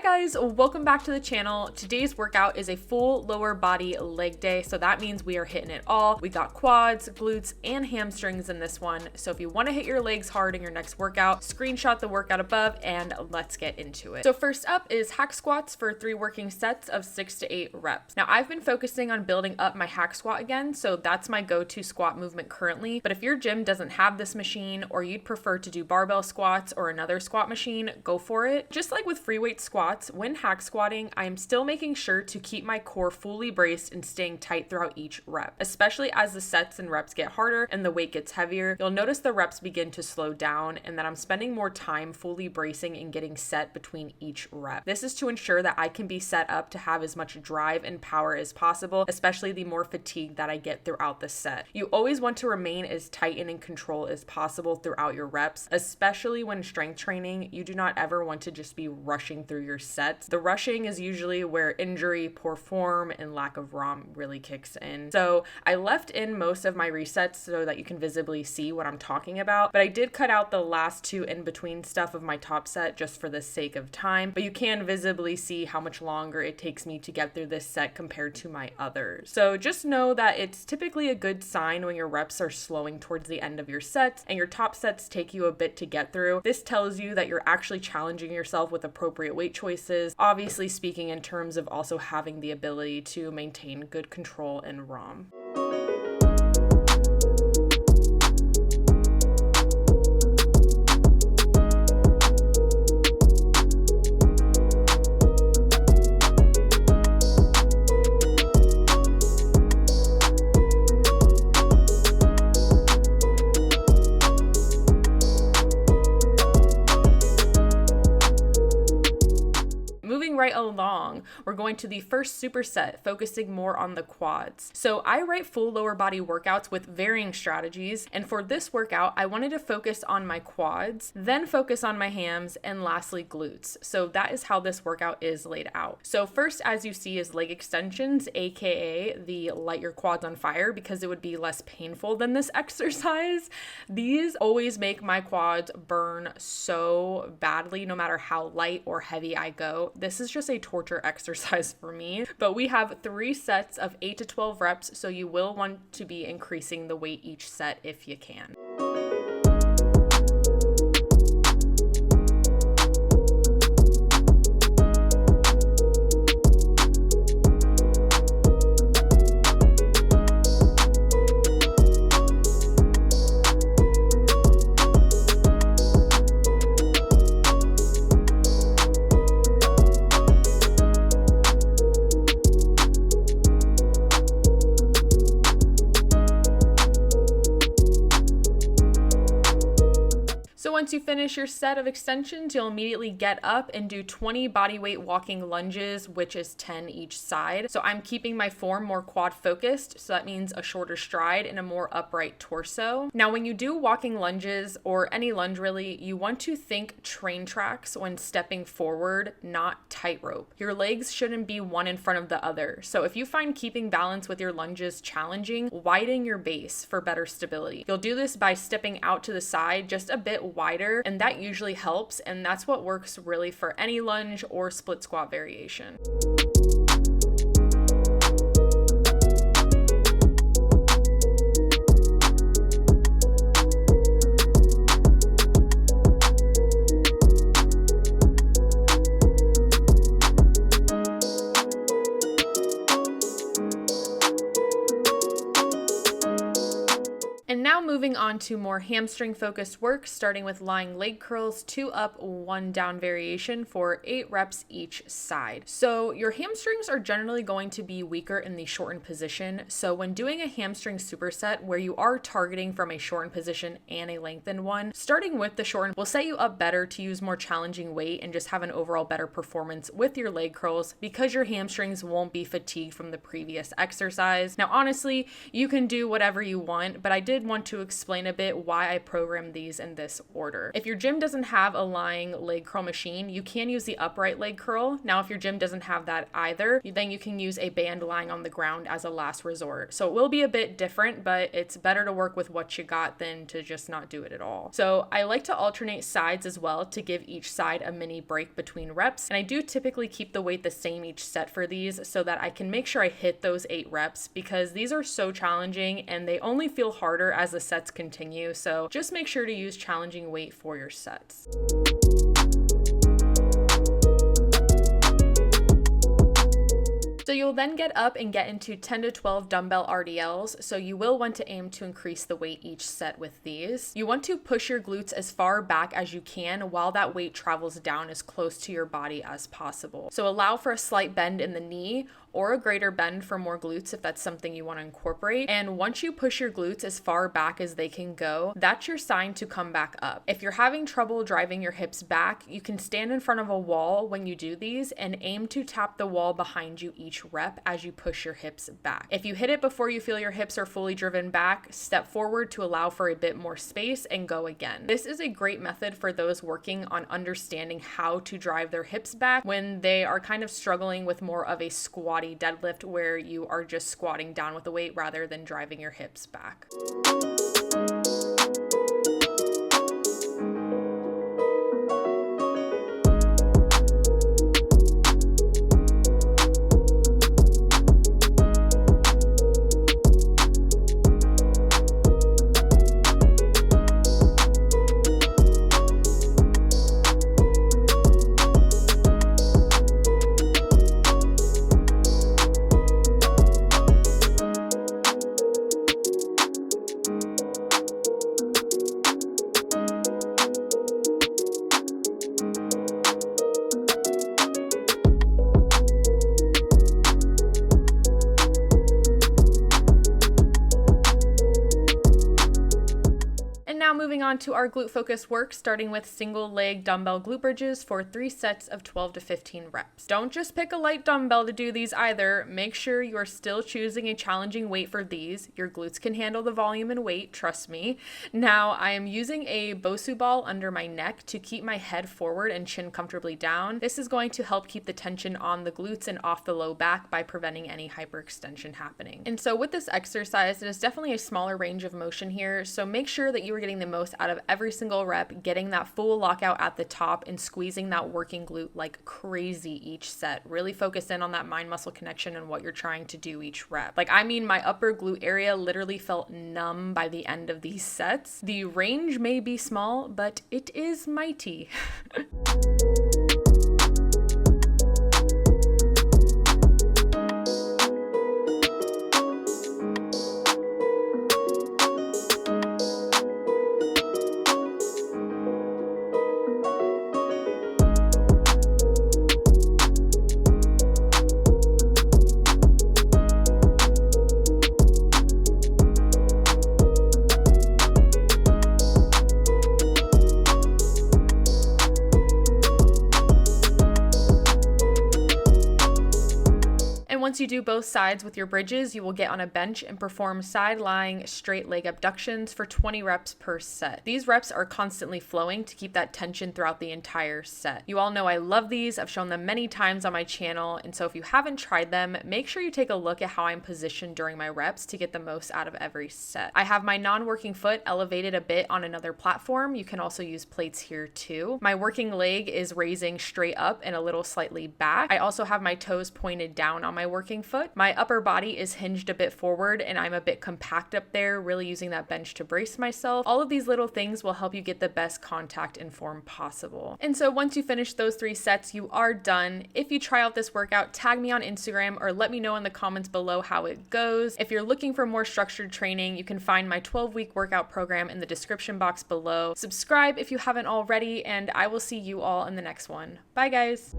Hi guys, welcome back to the channel. Today's workout is a full lower body leg day, so that means we are hitting it all. We got quads, glutes, and hamstrings in this one. So if you want to hit your legs hard in your next workout, screenshot the workout above and let's get into it. So first up is hack squats for 3 working sets of 6 to 8 reps. Now I've been focusing on building up my hack squat again, so that's my go-to squat movement currently. But if your gym doesn't have this machine or you'd prefer to do barbell squats or another squat machine, go for it. Just like with free weight squats, when hack squatting, I am still making sure to keep my core fully braced and staying tight throughout each rep. Especially as the sets and reps get harder and the weight gets heavier, you'll notice the reps begin to slow down and that I'm spending more time fully bracing and getting set between each rep. This is to ensure that I can be set up to have as much drive and power as possible, especially the more fatigue that I get throughout the set. You always want to remain as tight and in control as possible throughout your reps, especially when strength training. You do not ever want to just be rushing through your sets. The rushing is usually where injury, poor form, and lack of ROM really kicks in. So I left in most of my resets so that you can visibly see what I'm talking about, but I did cut out the last 2 in between stuff of my top set just for the sake of time, but you can visibly see how much longer it takes me to get through this set compared to my others. So just know that it's typically a good sign when your reps are slowing towards the end of your sets and your top sets take you a bit to get through. This tells you that you're actually challenging yourself with appropriate weight choices, obviously speaking in terms of also having the ability to maintain good control and ROM. Right along, we're going to the first superset, focusing more on the quads. So I write full lower body workouts with varying strategies, and for this workout I wanted to focus on my quads, then focus on my hams, and lastly glutes. So that is how this workout is laid out. So first, as you see, is leg extensions, aka the light your quads on fire, because it would be less painful than this exercise. These always make my quads burn so badly no matter how light or heavy I go. This is just a torture exercise for me, but we have 3 sets of 8 to 12 reps, so you will want to be increasing the weight each set if you can. Once you finish your set of extensions, you'll immediately get up and do 20 bodyweight walking lunges, which is 10 each side. So I'm keeping my form more quad focused, so that means a shorter stride and a more upright torso. Now, when you do walking lunges or any lunge really, you want to think train tracks when stepping forward, not tightrope. Your legs shouldn't be one in front of the other. So if you find keeping balance with your lunges challenging, widen your base for better stability. You'll do this by stepping out to the side just a bit wider, and that usually helps, and that's what works really for any lunge or split squat variation. And now moving on to more hamstring focused work, starting with lying leg curls, 2 up, 1 down variation for 8 reps each side. So your hamstrings are generally going to be weaker in the shortened position. So when doing a hamstring superset where you are targeting from a shortened position and a lengthened one, starting with the shortened will set you up better to use more challenging weight and just have an overall better performance with your leg curls because your hamstrings won't be fatigued from the previous exercise. Now, honestly, you can do whatever you want, but I did want to explain a bit why I programmed these in this order. If your gym doesn't have a lying leg curl machine, you can use the upright leg curl. Now, if your gym doesn't have that either, then you can use a band lying on the ground as a last resort. So it will be a bit different, but it's better to work with what you got than to just not do it at all. So I like to alternate sides as well to give each side a mini break between reps. And I do typically keep the weight the same each set for these so that I can make sure I hit those 8 reps, because these are so challenging and they only feel harder as the sets continue. So just make sure to use challenging weight for your sets. So you'll then get up and get into 10 to 12 dumbbell RDLs, so you will want to aim to increase the weight each set with these. You want to push your glutes as far back as you can while that weight travels down as close to your body as possible. So allow for a slight bend in the knee or a greater bend for more glutes if that's something you want to incorporate. And once you push your glutes as far back as they can go, that's your sign to come back up. If you're having trouble driving your hips back, you can stand in front of a wall when you do these and aim to tap the wall behind you each rep as you push your hips back. If you hit it before you feel your hips are fully driven back, step forward to allow for a bit more space and go again. This is a great method for those working on understanding how to drive their hips back when they are kind of struggling with more of a squatty deadlift where you are just squatting down with the weight rather than driving your hips back. Moving on to our glute focus work, starting with single leg dumbbell glute bridges for 3 sets of 12 to 15 reps. Don't just pick a light dumbbell to do these either. Make sure you are still choosing a challenging weight for these. Your glutes can handle the volume and weight, trust me. Now, I am using a Bosu ball under my neck to keep my head forward and chin comfortably down. This is going to help keep the tension on the glutes and off the low back by preventing any hyperextension happening. And so with this exercise, it is definitely a smaller range of motion here, so make sure that you are getting the most out of every single rep, getting that full lockout at the top and squeezing that working glute like crazy each set. Really focus in on that mind-muscle connection and what you're trying to do each rep. Like, I mean, my upper glute area literally felt numb by the end of these sets. The range may be small, but it is mighty. Once you do both sides with your bridges, you will get on a bench and perform side-lying straight leg abductions for 20 reps per set. These reps are constantly flowing to keep that tension throughout the entire set. You all know I love these. I've shown them many times on my channel, and so if you haven't tried them, make sure you take a look at how I'm positioned during my reps to get the most out of every set. I have my non-working foot elevated a bit on another platform. You can also use plates here too. My working leg is raising straight up and a little slightly back. I also have my toes pointed down on my working foot. My upper body is hinged a bit forward and I'm a bit compact up there, really using that bench to brace myself. All of these little things will help you get the best contact and form possible. And so once you finish those 3 sets, you are done. If you try out this workout, tag me on Instagram or let me know in the comments below how it goes. If you're looking for more structured training, you can find my 12-week workout program in the description box below. Subscribe if you haven't already, and I will see you all in the next one. Bye, guys.